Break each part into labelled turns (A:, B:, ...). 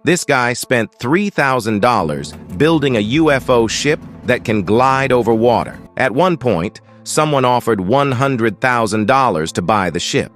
A: This guy spent $3,000 building a UFO ship that can glide over water. At one point, someone offered $100,000 to buy the ship.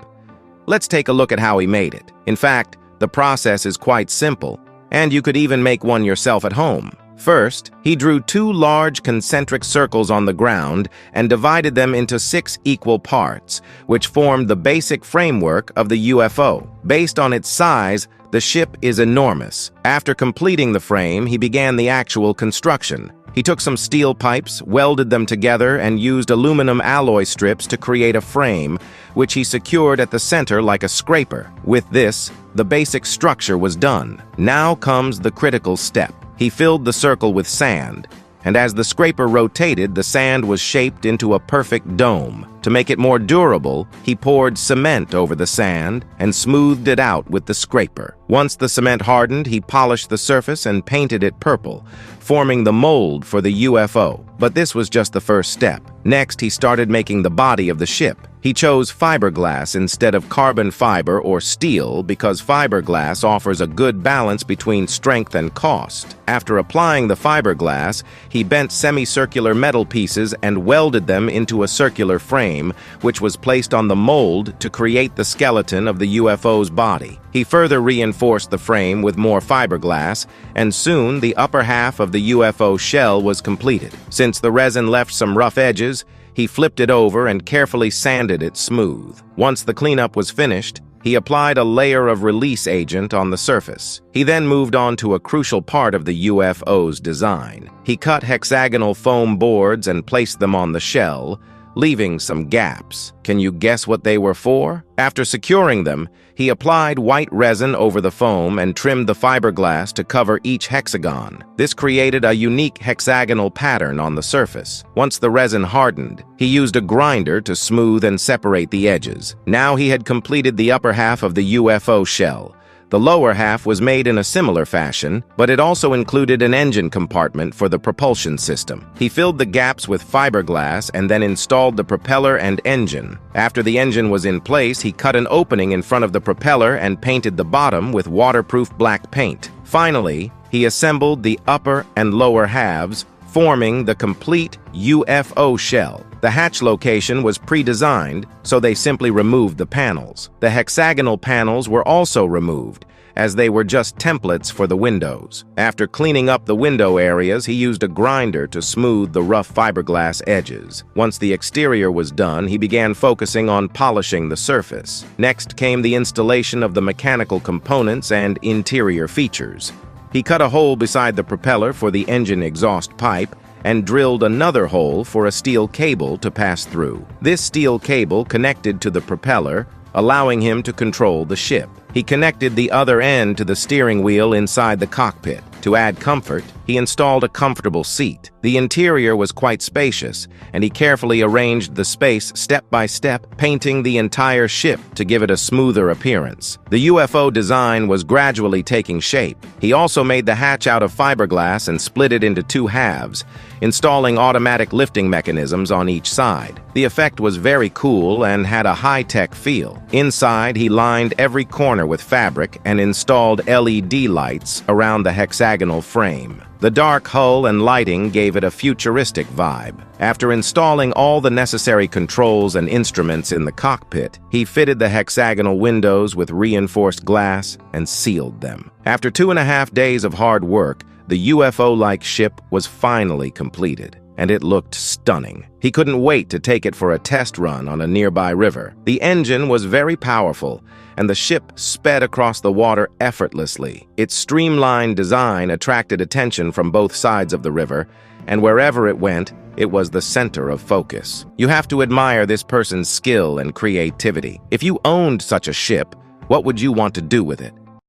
A: Let's take a look at how he made it. In fact, the process is quite simple, and you could even make one yourself at home. First, he drew 2 large concentric circles on the ground and divided them into 6 equal parts, which formed the basic framework of the UFO. Based on its size, the ship is enormous. After completing the frame, he began the actual construction. He took some steel pipes, welded them together, and used aluminum alloy strips to create a frame, which he secured at the center like a scraper. With this, the basic structure was done. Now comes the critical step. He filled the circle with sand, and as the scraper rotated, the sand was shaped into a perfect dome. To make it more durable, he poured cement over the sand and smoothed it out with the scraper. Once the cement hardened, he polished the surface and painted it purple, forming the mold for the UFO. But this was just the first step. Next, he started making the body of the ship. He chose fiberglass instead of carbon fiber or steel because fiberglass offers a good balance between strength and cost. After applying the fiberglass, he bent semicircular metal pieces and welded them into a circular frame, which was placed on the mold to create the skeleton of the UFO's body. He further reinforced the frame with more fiberglass, and soon the upper half of the UFO shell was completed. Since the resin left some rough edges, he flipped it over and carefully sanded it smooth. Once the cleanup was finished, he applied a layer of release agent on the surface. He then moved on to a crucial part of the UFO's design. He cut hexagonal foam boards and placed them on the shell, leaving some gaps. Can you guess what they were for? After securing them, he applied white resin over the foam and trimmed the fiberglass to cover each hexagon. This created a unique hexagonal pattern on the surface. Once the resin hardened, he used a grinder to smooth and separate the edges. Now he had completed the upper half of the UFO shell. The lower half was made in a similar fashion, but it also included an engine compartment for the propulsion system. He filled the gaps with fiberglass and then installed the propeller and engine. After the engine was in place, he cut an opening in front of the propeller and painted the bottom with waterproof black paint. Finally, he assembled the upper and lower halves, forming the complete UFO shell. The hatch location was pre-designed, so they simply removed the panels. The hexagonal panels were also removed, as they were just templates for the windows. After cleaning up the window areas, he used a grinder to smooth the rough fiberglass edges. Once the exterior was done, he began focusing on polishing the surface. Next came the installation of the mechanical components and interior features. He cut a hole beside the propeller for the engine exhaust pipe and drilled another hole for a steel cable to pass through. This steel cable connected to the propeller, allowing him to control the ship. He connected the other end to the steering wheel inside the cockpit. To add comfort, he installed a comfortable seat. The interior was quite spacious, and he carefully arranged the space step by step, painting the entire ship to give it a smoother appearance. The UFO design was gradually taking shape. He also made the hatch out of fiberglass and split it into 2 halves, installing automatic lifting mechanisms on each side. The effect was very cool and had a high-tech feel. Inside, he lined every corner with fabric and installed LED lights around the hexagonal frame. The dark hull and lighting gave it a futuristic vibe. After installing all the necessary controls and instruments in the cockpit, he fitted the hexagonal windows with reinforced glass and sealed them. After 2.5 days of hard work, the UFO-like ship was finally completed, and it looked stunning. He couldn't wait to take it for a test run on a nearby river. The engine was very powerful, and the ship sped across the water effortlessly. Its streamlined design attracted attention from both sides of the river, and wherever it went, it was the center of focus. You have to admire this person's skill and creativity. If you owned such a ship, what would you want to do with it?